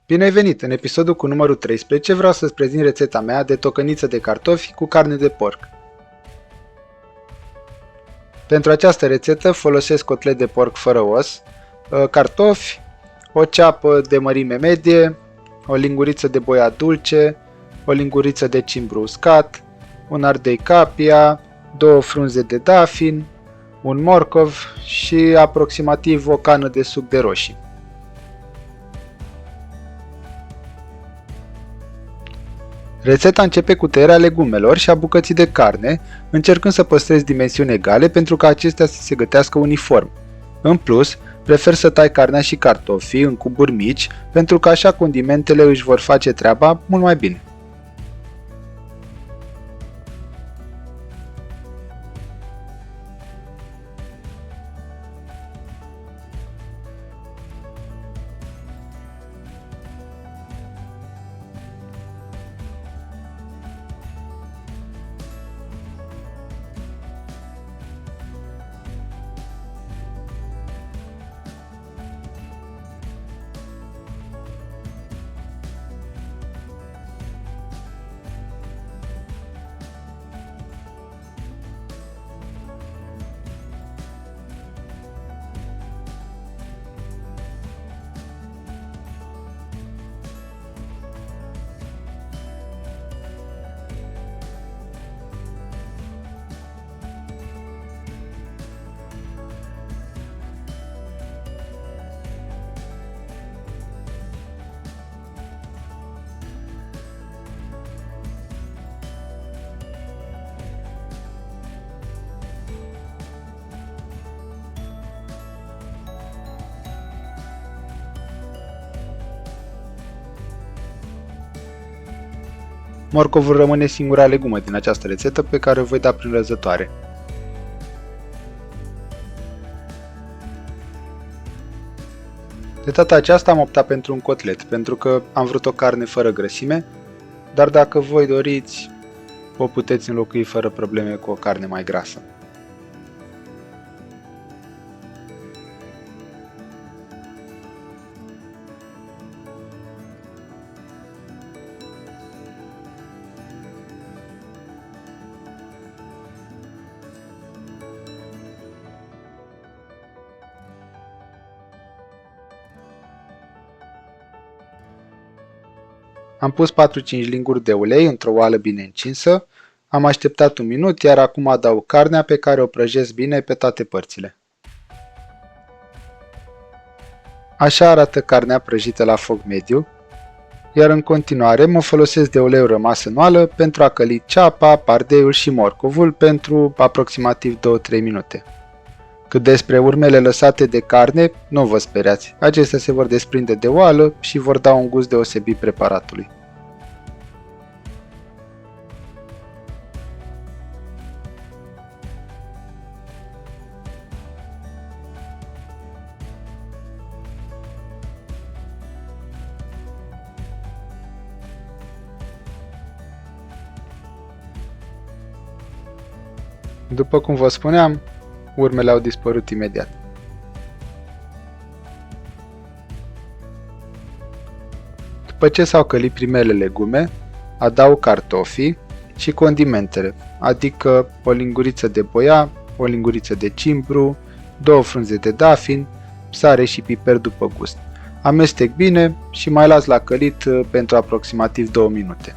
Bine ai venit! În episodul cu numărul 13 vreau să-ți prezint rețeta mea de tocăniță de cartofi cu carne de porc. Pentru această rețetă folosesc cotlet de porc fără os, cartofi, o ceapă de mărime medie, o linguriță de boia dulce, o linguriță de cimbru uscat, un ardei capia, 2 frunze de dafin, un morcov și aproximativ o cană de suc de roșii. Rețeta începe cu tăierea legumelor și a bucății de carne, încercând să păstrez dimensiuni egale pentru ca acestea să se gătească uniform. În plus, prefer să tai carnea și cartofii în cuburi mici, pentru că așa condimentele își vor face treaba mult mai bine. Morcovul rămâne singura legumă din această rețetă pe care o voi da prin răzătoare. De data aceasta am optat pentru un cotlet, pentru că am vrut o carne fără grăsime, dar dacă voi doriți, o puteți înlocui fără probleme cu o carne mai grasă. Am pus 4-5 linguri de ulei într-o oală bine încinsă, am așteptat un minut, iar acum adaug carnea pe care o prăjesc bine pe toate părțile. Așa arată carnea prăjită la foc mediu, iar în continuare mă folosesc de uleiul rămas în oală pentru a căli ceapa, ardeiul și morcovul pentru aproximativ 2-3 minute. Cât despre urmele lăsate de carne, nu vă speriați, acestea se vor desprinde de oală și vor da un gust deosebit preparatului. După cum vă spuneam, urmele au dispărut imediat. După ce s-au călit primele legume, adaug cartofii și condimentele, adică o linguriță de boia, o linguriță de cimbru, 2 frunze de dafin, sare și piper după gust. Amestec bine și mai las la călit pentru aproximativ 2 minute.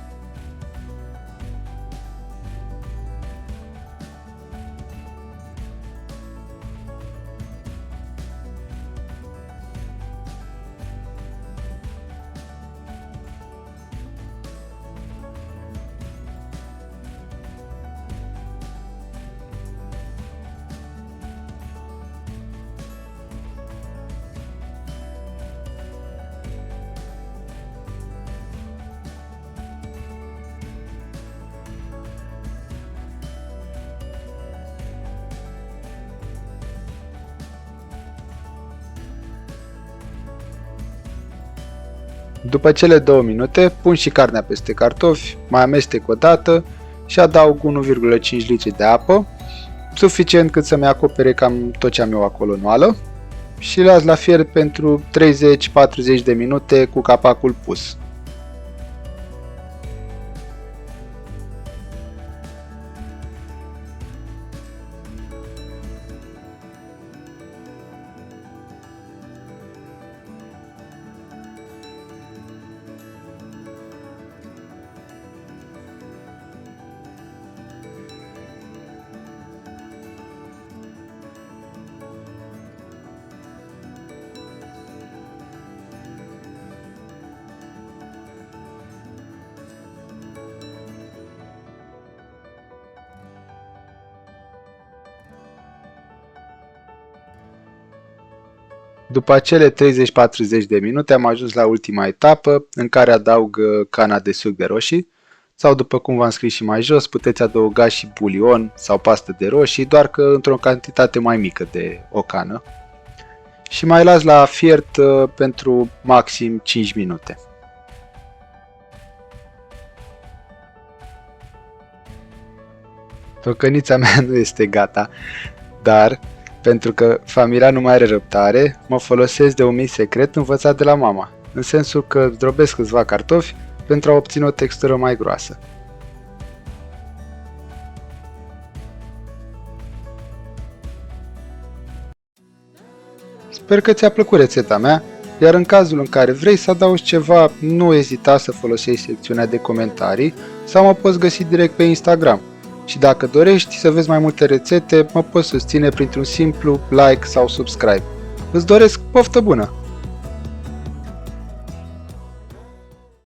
După cele 2 minute, pun și carnea peste cartofi, mai amestec o dată și adaug 1,5 litri de apă, suficient cât să-mi acopere cam tot ce am eu acolo în oală. și las la fiert pentru 30-40 de minute cu capacul pus. După acele 30-40 de minute am ajuns la ultima etapă în care adaug cana de suc de roșii sau după cum v-am scris și mai jos puteți adăuga și bulion sau pastă de roșii, doar că într-o cantitate mai mică de o cană și mai las la fiert pentru maxim 5 minute. Tocănița mea nu este gata, dar pentru că familia nu mai are răbdare, mă folosesc de un mic secret învățat de la mama, în sensul că zdrobesc câțiva cartofi pentru a obține o textură mai groasă. Sper că ți-a plăcut rețeta mea, iar în cazul în care vrei să adaugi ceva, nu ezita să folosești secțiunea de comentarii sau mă poți găsi direct pe Instagram. Și dacă dorești să vezi mai multe rețete, mă poți susține printr-un simplu like sau subscribe. Îți doresc poftă bună!